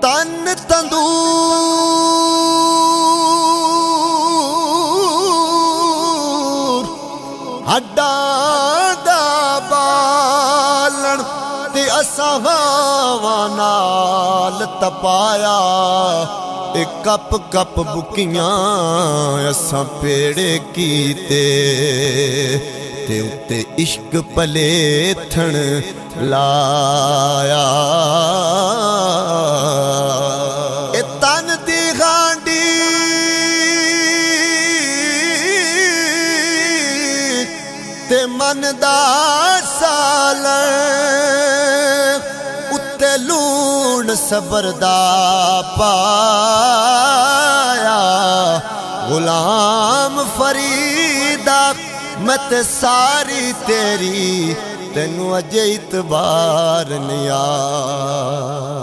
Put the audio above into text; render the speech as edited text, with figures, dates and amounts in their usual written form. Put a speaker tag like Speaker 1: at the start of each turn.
Speaker 1: तन तंदूर हड्डां दा बालण ते असां हवा नाल तपाया। कप कप बुकियां असां पेड़े कीते ते उत्ते इश्क पलेथण लाया। तन दी गांडी ते मन दा सालण उत्ते लूण सबर दा पाया। गुलाम फरीदा मैं ते सारी तेरी तेनू अजे इतबार नहीं आया।